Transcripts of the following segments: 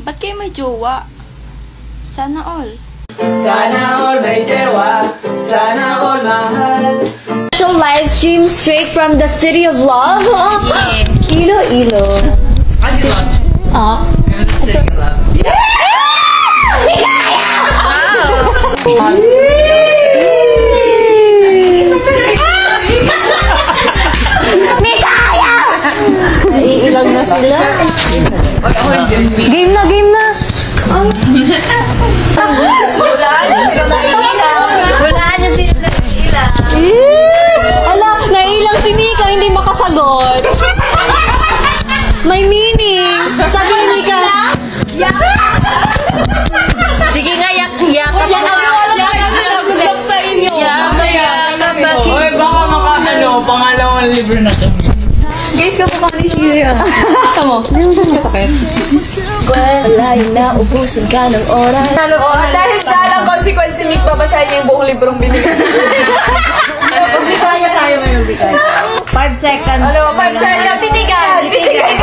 Ba't kayo may jowa? Sana all. Sana all may jowa. Sana all mahal. Special live stream straight from the city of love. Yeah. Iloilo. I love. Ah. City of love. Naiilang na sila. Game na, game na. Walaan niyo sila naiilang. Ala, naiilang si Mika, hindi makasagot. May meaning. Sabi ni Mika. Sige nga, yakap Yan ang wala sila. Good luck sa inyo. Yakap sa Oy, baka pangalawang libre na kami. Guys, kapag ni Shira. Tama. Sakit. Wala yun na, ubusin ka ng oras. Dahil dyan ang consequence ni Miss, babasahin niya yung buong librong binigyan. Bisaya tayo ngayon, Bisaya. 5 seconds. Ano, pansaya, titigan! Titigan!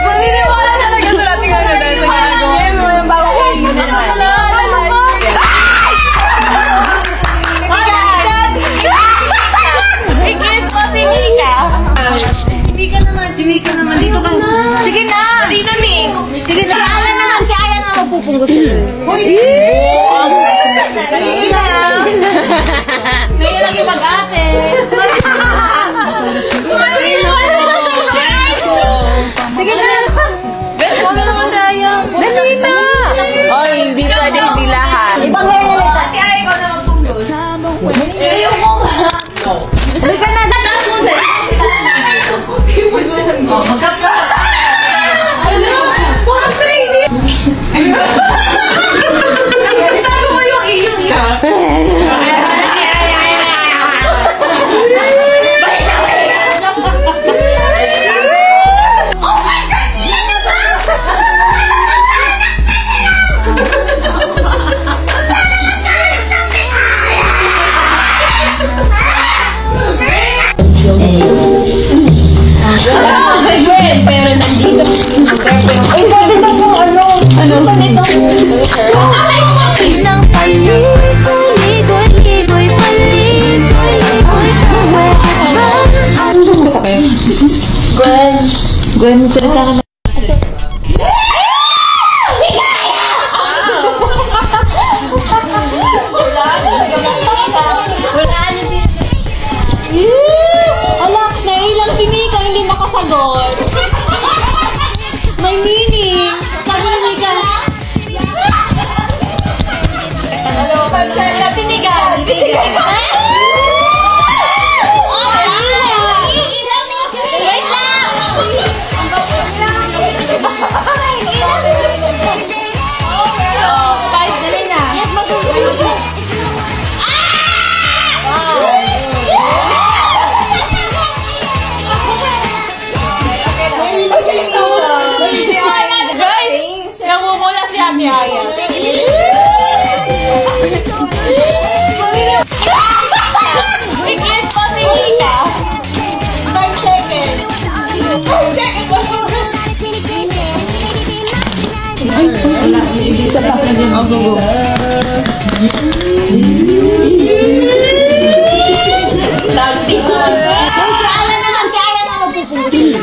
Maniniwala talaga sa lating ano dahil sa ginagawa. Yung bago kayo yun naman. Si Mika naman, dito ka na. Sige na! Hindi na, Miss! Sige na. Si Alan naman, si Ayan ang magpupunggot sa'yo. Naiilang! Naiilang yung mag-ate! Sige na. Huwag na naman tayo. Dali na! Oy, hindi pwede, hindi lahat. Ibang ngayon ulit. Ate, ay, ikaw na magpunggot. Ayoko nga. Halika na. Oh, magkapka. Ay, pwede na po ano. Ano? Ganito. Nang palikoy, ligoy, palikoy, Sakit. Gwen, salita ka na. Walaan niyo sila. Ala, naiilang si Mika, hindi makasagot. May meaning. Sabi ni Mika. Ano, pansaya, titigan! Titigan! Hindi sa pa na din. Oh, go. Si Alan naman, si Ayan ang magpupunggot sa'yo.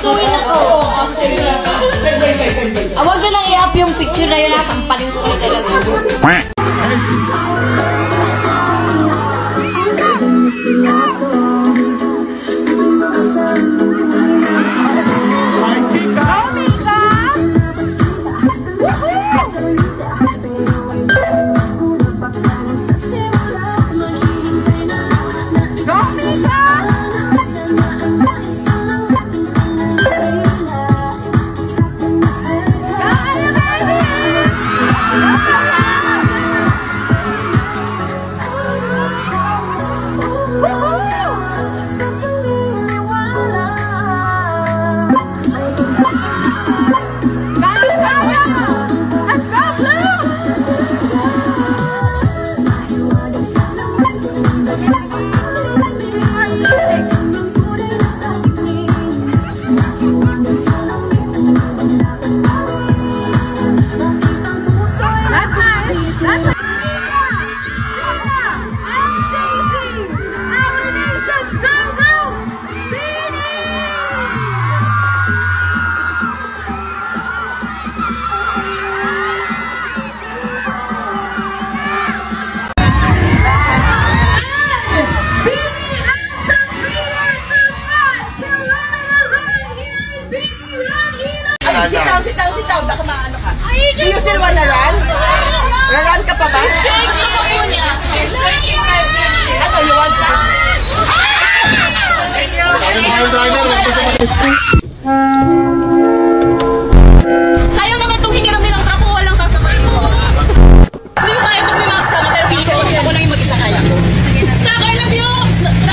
Tutuin ako. Huwag na lang i-up yung picture na yun. Tampalin ko sa talaga. Sit down. Baka maano ka. Do you still wanna run? Run ka pa ba? She's shaking ako niya. She's shaking my fish. Ano, you want that? Sayang naman itong hiniram nilang truck kung walang sasakay mo. Hindi ko kaya pag may mga kasama pero pili ko ako lang yung mag-isa kaya ko. Snack, I love you! Stop!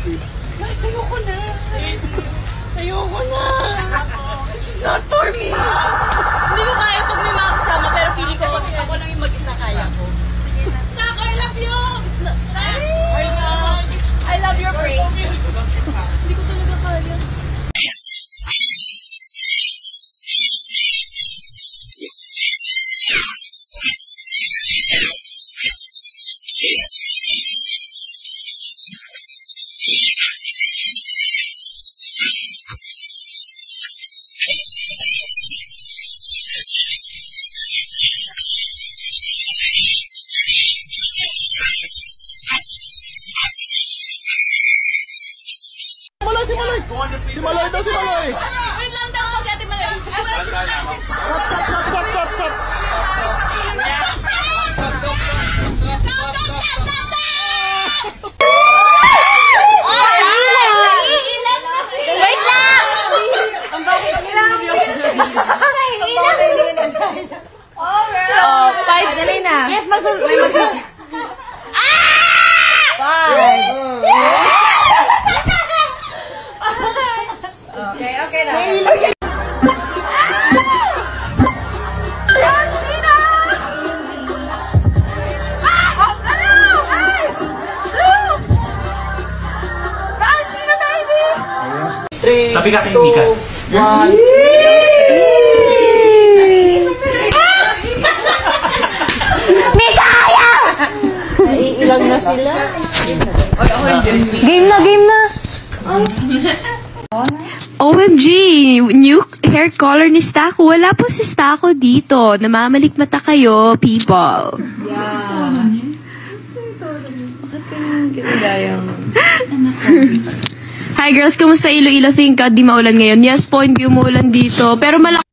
Guys, ayoko na. Ayoko na. This is not for me. Hindi ko kaya pag may mga kasama, pero feeling ko pag ako lang yung mag-isa kaya ko. Nak, I love you! It's not... Oh my God! I love your brain. Hindi ko talaga kaya. Si Maloy daw, si Maloy! Wait lang daw kasi Ate Maloy. Stop! Wait lang! Ang bakit ilang? Oh, 5 dali na. Yes, may magsus. Okay na. Tapi ka kay Mika. Ilang na sila. Game na. OMG! New hair color ni Stako. Wala po si Stako dito. Namamalikmata kayo, people. Hi girls, kumusta Iloilo? Think di maulan ngayon? Yes po, hindi umuulan dito. Pero malaki...